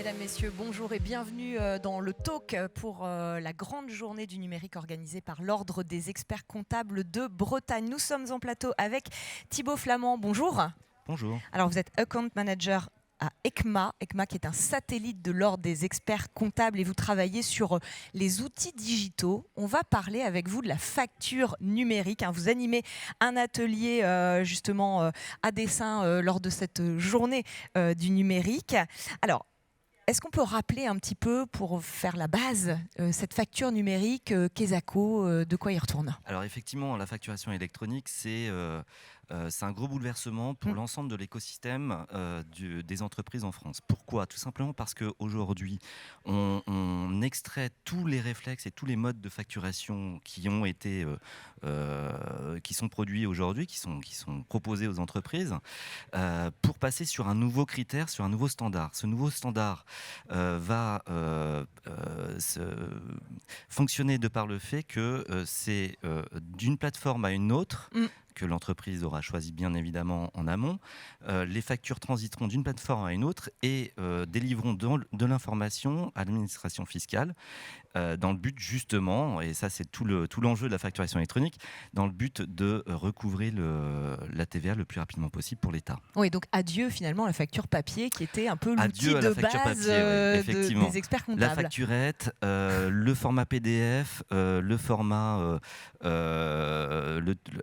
Mesdames, Messieurs, bonjour et bienvenue dans le talk pour la grande journée du numérique organisée par l'Ordre des experts comptables de Bretagne. Nous sommes en plateau avec Thibaut Flamand. Bonjour. Bonjour. Alors vous êtes Account Manager à ECMA qui est un satellite de l'Ordre des experts comptables et vous travaillez sur les outils digitaux. On va parler avec vous de la facture numérique. Vous animez un atelier justement à dessein lors de cette journée du numérique. Alors, est-ce qu'on peut rappeler un petit peu, pour faire la base, cette facture numérique, Quesaco, de quoi il retourne ? Alors effectivement, la facturation électronique, c'est un gros bouleversement pour l'ensemble de l'écosystème des entreprises en France. Pourquoi ? Tout simplement parce qu'aujourd'hui, on extrait tous les réflexes et tous les modes de facturation qui ont été, qui sont produits aujourd'hui, qui sont proposés aux entreprises, pour passer sur un nouveau critère, sur un nouveau standard. Ce nouveau standard va fonctionner de par le fait que c'est d'une plateforme à une autre que l'entreprise aura choisi bien évidemment en amont. Les factures transiteront d'une plateforme à une autre et délivrer de l'information à l'administration fiscale dans le but justement, et ça c'est tout l'enjeu de la facturation électronique, dans le but de recouvrer la TVA le plus rapidement possible pour l'État. Oui, donc adieu finalement la facture papier qui était un peu l'outil de base oui, des experts comptables. La facturette, le format PDF, le format...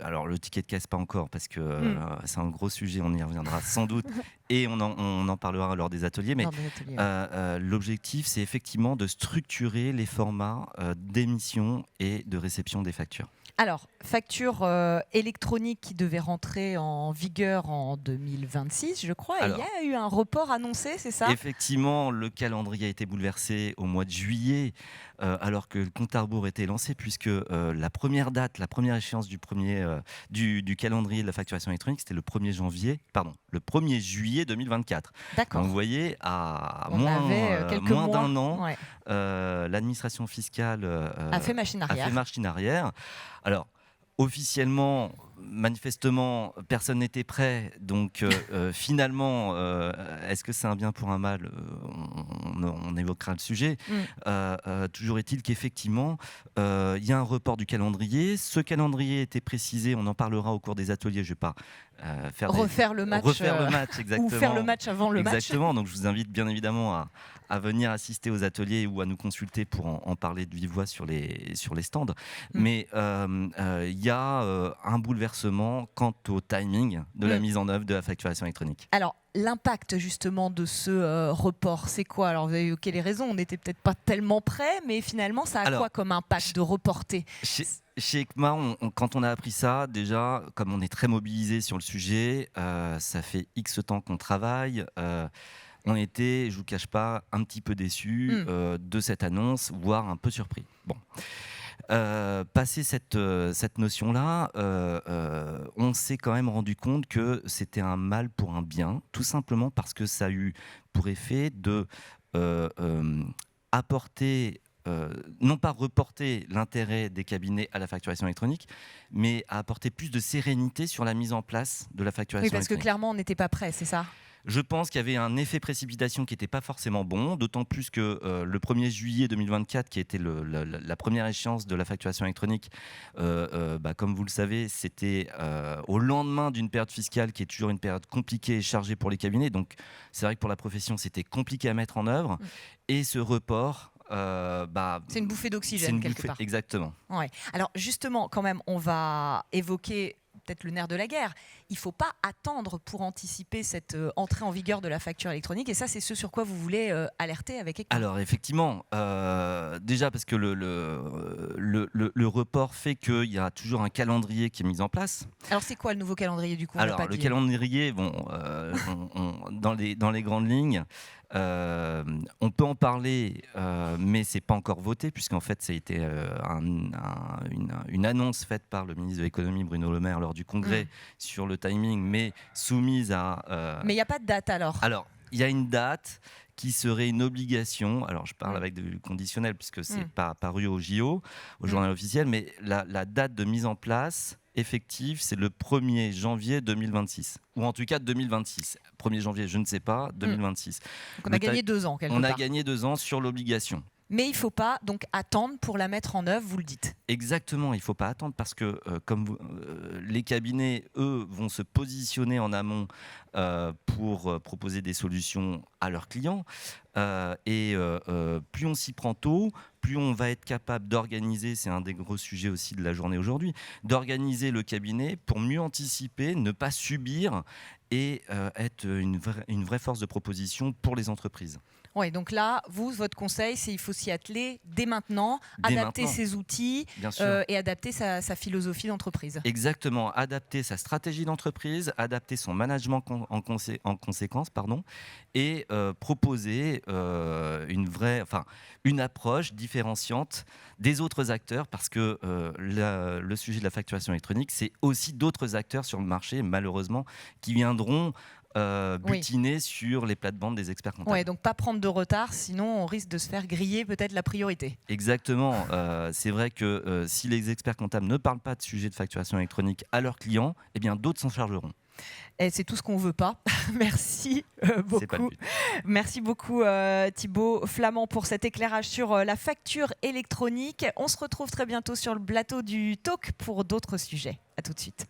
alors le ticket de caisse pas encore parce que c'est un gros sujet, on y reviendra sans doute et on en parlera lors des ateliers, mais l'objectif c'est effectivement de structurer les formats d'émission et de réception des factures. Alors, facture électronique qui devait rentrer en vigueur en 2026, je crois. Alors, il y a eu un report annoncé, c'est ça ? Effectivement, le calendrier a été bouleversé au mois de juillet, alors que le compte à rebours était lancé, puisque la première échéance du calendrier de la facturation électronique, c'était le 1er juillet 2024. D'accord. Donc, vous voyez, à moins d'un an, l'administration fiscale a fait machine arrière. Alors, officiellement, manifestement, personne n'était prêt. Donc, finalement, est-ce que c'est un bien pour un mal ? On évoquera le sujet. Toujours est-il qu'effectivement, il y a un report du calendrier. Ce calendrier était précisé, on en parlera au cours des ateliers. Je ne vais pas refaire le match exactement. Ou faire le match avant le match. Exactement. Donc, je vous invite bien évidemment à venir assister aux ateliers ou à nous consulter pour en parler de vive voix sur les stands. Mais il y a un bouleversement quant au timing de la mise en œuvre de la facturation électronique. Alors, l'impact justement de ce report, c'est quoi ? Alors, vous avez évoqué les raisons, on n'était peut-être pas tellement prêts, mais finalement, ça a quoi comme impact de reporter ? Chez ECMA, quand on a appris ça, déjà, comme on est très mobilisé sur le sujet, ça fait X temps qu'on travaille. On était, je ne vous cache pas, un petit peu déçus de cette annonce, voire un peu surpris. Bon. Passé cette notion-là, on s'est quand même rendu compte que c'était un mal pour un bien, tout simplement parce que ça a eu pour effet de apporter... non pas reporter l'intérêt des cabinets à la facturation électronique, mais à apporter plus de sérénité sur la mise en place de la facturation électronique. Oui, parce que clairement, on n'était pas prêts, c'est ça ? Je pense qu'il y avait un effet précipitation qui n'était pas forcément bon, d'autant plus que le 1er juillet 2024, qui était la première échéance de la facturation électronique, comme vous le savez, c'était au lendemain d'une période fiscale qui est toujours une période compliquée et chargée pour les cabinets. Donc c'est vrai que pour la profession, c'était compliqué à mettre en œuvre. Et ce report... c'est une bouffée d'oxygène quelque part. Exactement. Ouais. Alors justement, quand même, on va évoquer peut-être le nerf de la guerre. Il ne faut pas attendre pour anticiper cette entrée en vigueur de la facture électronique. Et ça, c'est ce sur quoi vous voulez alerter avec ECMA. Alors effectivement, déjà parce que le report fait qu'il y a toujours un calendrier qui est mis en place. Alors c'est quoi le nouveau calendrier du coup ? Alors le calendrier, dans les grandes lignes, on peut en parler, mais c'est pas encore voté puisqu'en fait ça a été une annonce faite par le ministre de l'économie Bruno Le Maire lors du congrès sur le timing, mais soumise à... Mais il n'y a pas de date alors ? Alors, il y a une date qui serait une obligation. Alors, je parle avec du conditionnel puisque c'est pas paru au JO, au journal officiel, mais la date de mise en place effective, c'est le 1er janvier 2026. Ou en tout cas 2026. 1er janvier, je ne sais pas, 2026. Donc on a gagné 2 ans, quelque part. On a gagné 2 ans sur l'obligation. Mais il ne faut pas donc attendre pour la mettre en œuvre, vous le dites. Exactement, il ne faut pas attendre parce que les cabinets, eux, vont se positionner en amont pour proposer des solutions à leurs clients. Plus on s'y prend tôt, plus on va être capable d'organiser, c'est un des gros sujets aussi de la journée aujourd'hui, d'organiser le cabinet pour mieux anticiper, ne pas subir et être une vraie force de proposition pour les entreprises. Oui, donc là, votre conseil, c'est qu'il faut s'y atteler dès maintenant, adapter ses outils et adapter sa philosophie d'entreprise. Exactement, adapter sa stratégie d'entreprise, adapter son management en conséquence, et proposer une approche différenciante des autres acteurs, parce que le sujet de la facturation électronique, c'est aussi d'autres acteurs sur le marché, malheureusement, qui viendront butiner sur les plates-bandes des experts comptables. Ouais, donc pas prendre de retard, sinon on risque de se faire griller peut-être la priorité. Exactement. C'est vrai que si les experts comptables ne parlent pas de sujet de facturation électronique à leurs clients, eh bien d'autres s'en chargeront. Et c'est tout ce qu'on veut pas. Merci beaucoup. C'est pas le but. Merci beaucoup Thibaut Flamand pour cet éclairage sur la facture électronique. On se retrouve très bientôt sur le plateau du Talk pour d'autres sujets. À tout de suite.